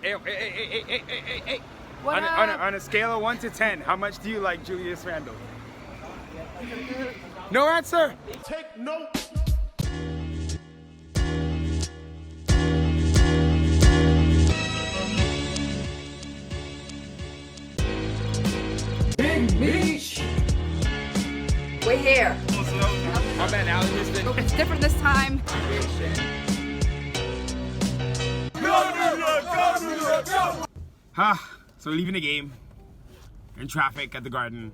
Hey. What On a scale of 1 to 10, how much do you like Julius Randle? No answer. Take note. Big Beach. We're here. My man, Allie missed it. It's different this time. So we're leaving the game in traffic at the Garden.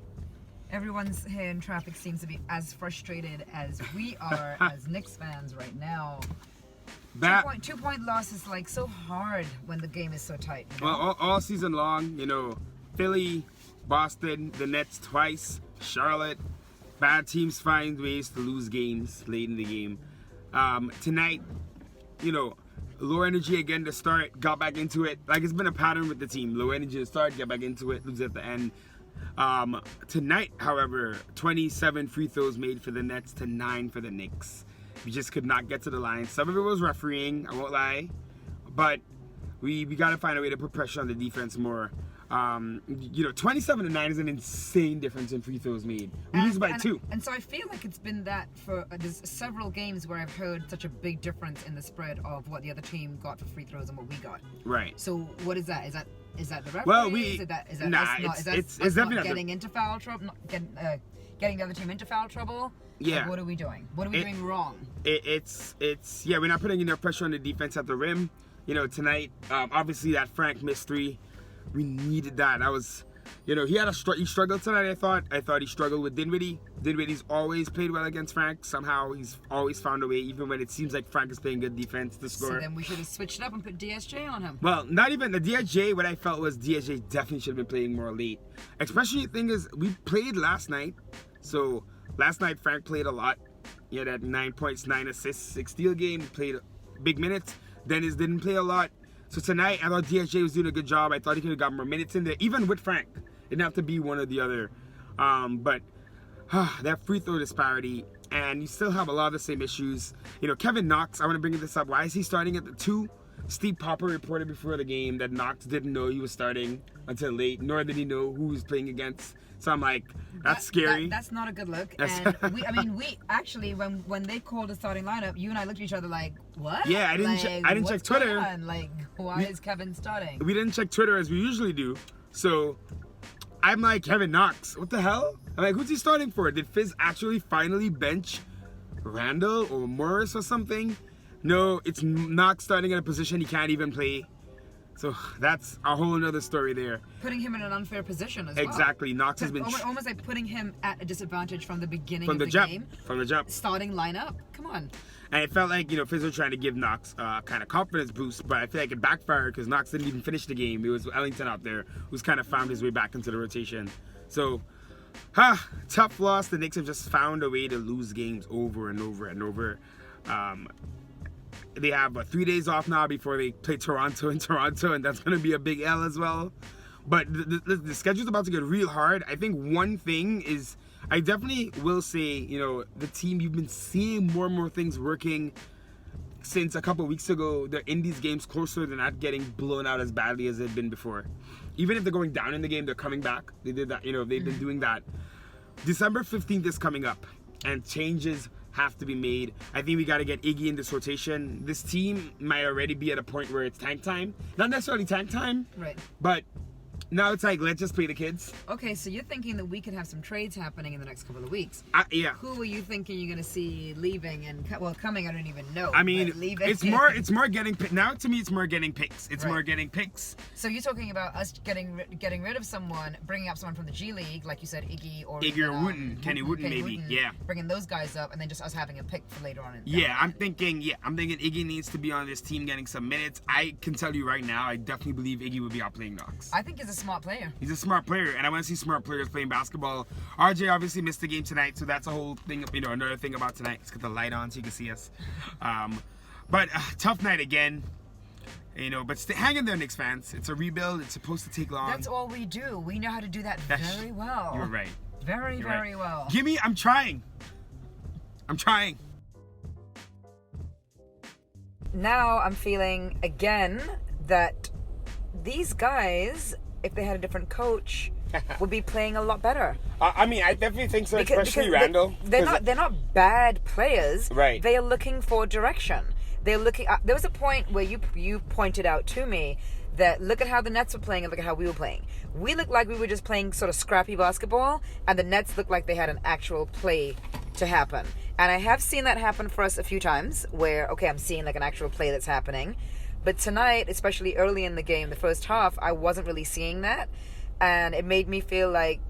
Everyone's here in traffic seems to be as frustrated as we are as Knicks fans right now. That, 2 point loss is like so hard when the game is so tight. You know? well, all season long, Philly, Boston, the Nets twice, Charlotte. Bad teams find ways to lose games late in the game. Tonight, low energy again to start, got back into it. Like, it's been a pattern with the team. Low energy to start, get back into it, lose at the end. Tonight, however, 27 free throws made for the Nets to 9 for the Knicks. We just could not get to the line. Some of it was refereeing, I won't lie. But we got to find a way to put pressure on the defense more. 27 to 9 is an insane difference in free throws made. We lose by 2. And so I feel like it's been that for there's several games where I've heard such a big difference in the spread of what the other team got for free throws and what we got. Right. So what is that? Is that the referee? Well, is that us definitely not getting into foul trouble? Not getting the other team into foul trouble? Yeah. Like, what are we doing? What are we doing wrong? We're not putting enough pressure on the defense at the rim. Tonight, obviously that Frank missed 3. We needed that. He struggled tonight. I thought he struggled with Dinwiddie. Dinwiddie's always played well against Frank. Somehow he's always found a way, even when it seems like Frank is playing good defense, to score. So then we should have switched it up and put DSJ on him. Well, not even the DSJ. What I felt was DSJ definitely should have been playing more late. Especially the thing is, we played last night. So last night Frank played a lot. He had 9 points, 9 assists, 6 steal game. He played big minutes. Dennis didn't play a lot. So tonight, I thought DSJ was doing a good job. I thought he could have got more minutes in there, even with Frank. It didn't have to be one or the other. But that free throw disparity, and you still have a lot of the same issues. Kevin Knox, I want to bring this up. Why is he starting at the 2? Steve Popper reported before the game that Knox didn't know he was starting until late, nor did he know who he was playing against. So I'm like, that's scary. That's not a good look. And we actually, when they called the starting lineup, you and I looked at each other like, what? Yeah, I didn't check Twitter. Like, why is Kevin starting? We didn't check Twitter as we usually do. So I'm like, Kevin Knox, what the hell? I'm like, who's he starting for? Did Fizz actually finally bench Randle or Morris or something? No, it's Knox starting at a position he can't even play. So that's a whole another story there. Putting him in an unfair position as well. Exactly. Knox has been almost like putting him at a disadvantage from the beginning of the game. From the jump. Starting lineup. Come on. And it felt like, Fizz was trying to give Knox kind of confidence boost, but I feel like it backfired because Knox didn't even finish the game. It was Ellington out there who's kind of found his way back into the rotation. So, tough loss. The Knicks have just found a way to lose games over and over and over. They have 3 days off now before they play Toronto in Toronto, and that's going to be a big L as well. But the schedule's about to get real hard. I think one thing is, I definitely will say, the team, you've been seeing more and more things working since a couple weeks ago. They're in these games closer. They're not getting blown out as badly as they've been before. Even if they're going down in the game, they're coming back. They did that, they've been doing that. December 15th is coming up, and changes have to be made. I think we got to get Iggy in this rotation. This team might already be at a point where it's tank time. Not necessarily tank time, right? But now it's like, let's just play the kids. Okay, so you're thinking that we could have some trades happening in the next couple of weeks. Yeah. Who are you thinking you're going to see leaving and coming? I don't even know. I mean, it's more getting now. To me, it's more getting picks. It's more getting picks. So you're talking about us getting rid of someone, bringing up someone from the G League, like you said, Iggy or Wooten, Kenny Wooten, maybe. Yeah. Bringing those guys up, and then just us having a pick for later on. I'm thinking Iggy needs to be on this team, getting some minutes. I can tell you right now, I definitely believe Iggy would be out playing Knox. I think he's a smart player. He's a smart player, and I want to see smart players playing basketball. RJ obviously missed the game tonight, so that's a whole thing, another thing about tonight. Let's get the light on so you can see us. But tough night again. But hang in there, Knicks fans. It's a rebuild. It's supposed to take long. That's all we do. We know how to do that very well. You're right. Very well. I'm trying. Now I'm feeling again that these guys, if they had a different coach, would be playing a lot better. I mean, I definitely think so, especially Randle. They're not bad players. Right. They are looking for direction. They're looking. There was a point where you pointed out to me that look at how the Nets were playing and look at how we were playing. We looked like we were just playing sort of scrappy basketball, and the Nets looked like they had an actual play to happen. And I have seen that happen for us a few times where, okay, I'm seeing like an actual play that's happening. But tonight, especially early in the game, the first half, I wasn't really seeing that. And it made me feel like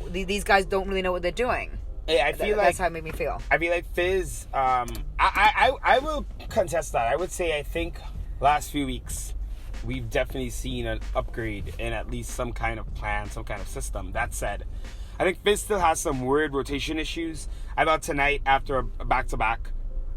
these guys don't really know what they're doing. Hey, I feel that's how it made me feel. I feel like Fizz, I will contest that. I would say I think last few weeks, we've definitely seen an upgrade in at least some kind of plan, some kind of system. That said, I think Fizz still has some weird rotation issues. I thought tonight, after a back-to-back,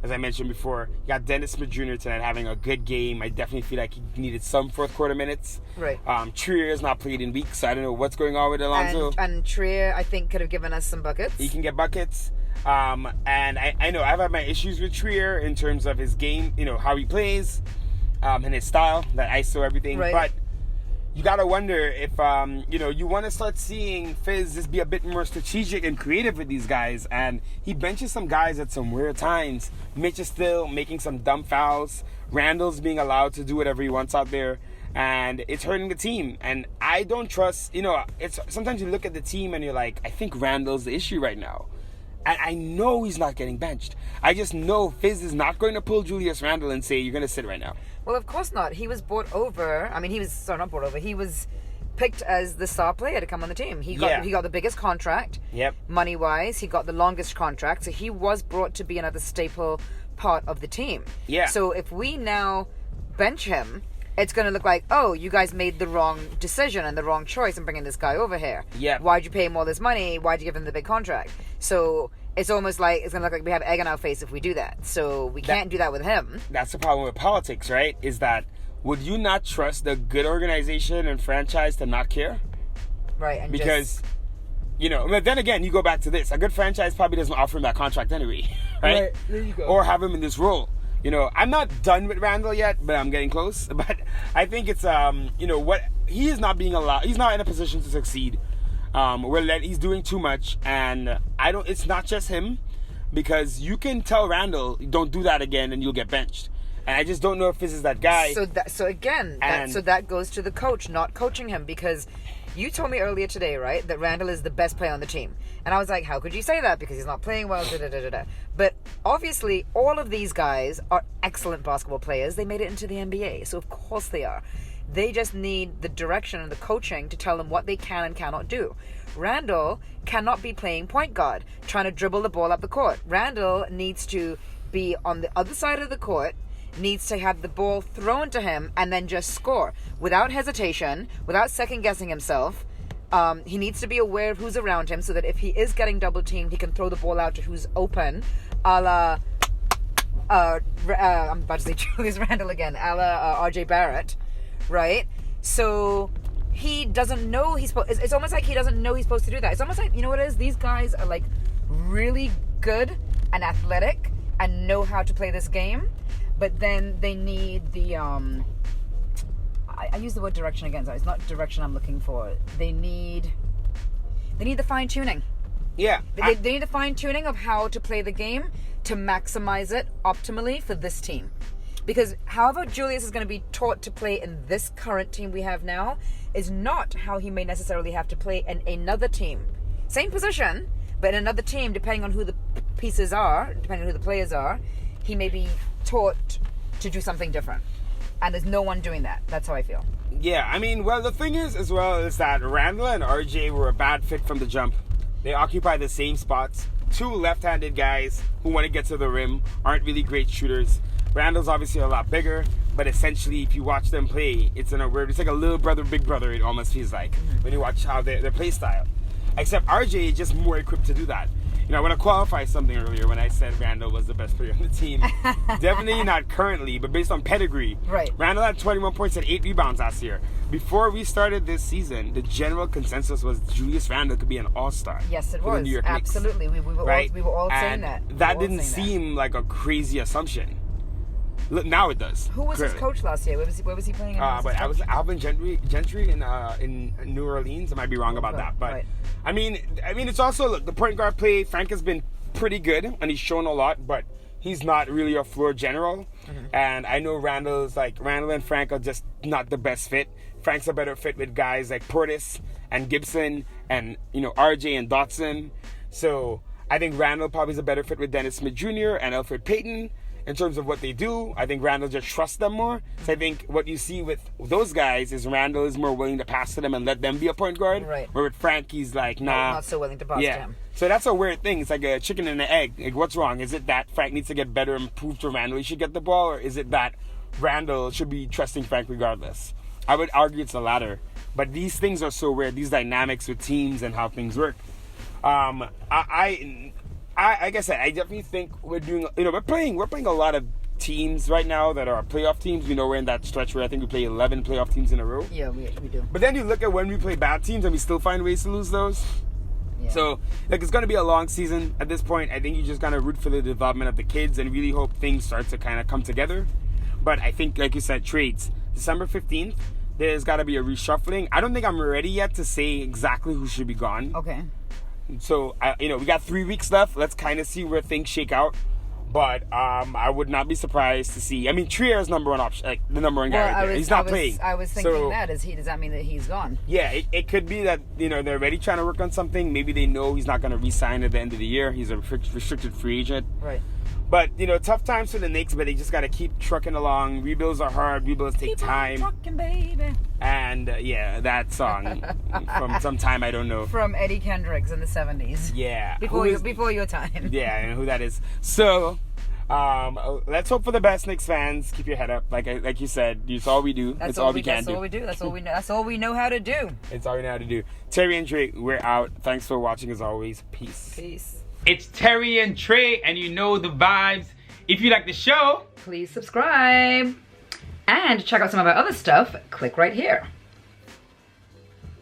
as I mentioned before, you got Dennis Smith Jr. tonight having a good game. I definitely feel like he needed some fourth quarter minutes. Right. Trier has not played in weeks, so I don't know what's going on with Alonso. And Trier, I think, could have given us some buckets. He can get buckets. And I know I've had my issues with Trier in terms of his game, how he plays, and his style, that ISO everything. Right. But you got to wonder if, you want to start seeing Fizz just be a bit more strategic and creative with these guys. And he benches some guys at some weird times. Mitch is still making some dumb fouls. Randle's being allowed to do whatever he wants out there. And it's hurting the team. And I don't trust, it's sometimes you look at the team and you're like, I think Randle's the issue right now. And I know he's not getting benched. I just know Fizz is not going to pull Julius Randle and say, you're going to sit right now. Well, of course not. He was brought over. I mean, not brought over. He was picked as the star player to come on the team. He got the biggest contract. Yep. Money-wise, he got the longest contract. So he was brought to be another staple part of the team. Yeah. So if we now bench him, it's going to look like, oh, you guys made the wrong decision and the wrong choice in bringing this guy over here. Yeah. Why'd you pay him all this money? Why'd you give him the big contract? So it's almost like it's going to look like we have egg on our face if we do that. So we can't do that with him. That's the problem with politics, right? Is that would you not trust the good organization and franchise to not care? Right. And because, but then again, you go back to this. A good franchise probably doesn't offer him that contract anyway, right? There you go. Or have him in this role. I'm not done with Randle yet, but I'm getting close. But I think it's, what he is not being allowed. He's not in a position to succeed. He's doing too much, and it's not just him, because you can tell Randle, don't do that again, and you'll get benched. And I just don't know if this is that guy. So that goes to the coach not coaching him, because you told me earlier today, right, that Randle is the best player on the team. And I was like, how could you say that? Because he's not playing well, But obviously, all of these guys are excellent basketball players. They made it into the NBA, so of course they are. They just need the direction and the coaching to tell them what they can and cannot do. Randle cannot be playing point guard, trying to dribble the ball up the court. Randle needs to be on the other side of the court, needs to have the ball thrown to him and then just score without hesitation, without second-guessing himself. He needs to be aware of who's around him so that if he is getting double-teamed, he can throw the ball out to who's open, a la... I'm about to say Julius Randle again, a la RJ Barrett, right? So he doesn't know it's almost like he doesn't know he's supposed to do that. It's almost like, you know what it is? These guys are like really good and athletic and know how to play this game, but then they need the I use the word direction again, so it's not direction I'm looking for. They need the fine-tuning. Yeah. They need the fine-tuning of how to play the game to maximize it optimally for this team. Because however Julius is going to be taught to play in this current team we have now is not how he may necessarily have to play in another team. Same position, but in another team, depending on who the pieces are, depending on who the players are, he may be taught to do something different. And there's no one doing that. That's how I feel. Yeah, I mean, well, the thing is, as well, is that Randle and RJ were a bad fit from the jump. They occupy the same spots. Two left-handed guys who want to get to the rim, aren't really great shooters. Randle's obviously a lot bigger, but essentially, if you watch them play, it's like a little brother, big brother, it almost feels like, when you watch how their play style. Except RJ is just more equipped to do that. I want to qualify something earlier when I said Randle was the best player on the team. Definitely not currently, but based on pedigree. Right. Randle had 21 points and 8 rebounds last year. Before we started this season, the general consensus was Julius Randle could be an all-star. Yes, it for was. The New York Knicks. Absolutely. We were all saying that. That didn't seem like a crazy assumption. Look, now it does. Who was clearly. his coach last year? Where was he playing? But I was Alvin Gentry in New Orleans. I might be wrong about that, but right. I mean, it's also, look, the point guard play. Frank has been pretty good, and he's shown a lot, but he's not really a floor general. And I know Randle and Frank are just not the best fit. Frank's a better fit with guys like Portis and Gibson and RJ and Dotson. So I think Randle probably is a better fit with Dennis Smith Jr. and Elfrid Payton. In terms of what they do, I think Randle just trusts them more. So I think what you see with those guys is Randle is more willing to pass to them and let them be a point guard. Right. Where with Frank, he's like, nah. Not so willing to pass to him. So that's a weird thing. It's like a chicken and an egg. Like, what's wrong? Is it that Frank needs to get better and prove to Randle he should get the ball? Or is it that Randle should be trusting Frank regardless? I would argue it's the latter. But these things are so weird. These dynamics with teams and how things work. Like I said, I definitely think we're doing. We're playing a lot of teams right now that are playoff teams. We're in that stretch where I think we play 11 playoff teams in a row. Yeah, we do. But then you look at when we play bad teams and we still find ways to lose those. Yeah. So, it's going to be a long season at this point. I think you just got to root for the development of the kids and really hope things start to kind of come together. But I think, like you said, trades. December 15th, there's got to be a reshuffling. I don't think I'm ready yet to say exactly who should be gone. Okay. So, we got 3 weeks left. Let's kind of see where things shake out. But I would not be surprised to see. I mean, Trier is number one option, like the number one guy right there. He's not playing. I was thinking does that mean that he's gone? Yeah, it could be that, they're already trying to work on something. Maybe they know he's not going to re-sign at the end of the year. He's a restricted free agent. Right. But, tough times for the Knicks, but they just got to keep trucking along. Rebuilds are hard. Rebuilds take time. Keep on trucking, baby. And, that song from some time I don't know. From Eddie Kendricks in the 70s. Yeah. Before your time. Yeah, and who that is. So, let's hope for the best, Knicks fans. Keep your head up. Like you said, it's all we do. It's all we can do. That's all we do. That's all we know. That's all we know how to do. It's all we know how to do. Terry and Drake, we're out. Thanks for watching as always. Peace. Peace. It's Terry and Trey, and you know the vibes. If you like the show, please subscribe. And to check out some of our other stuff, click right here.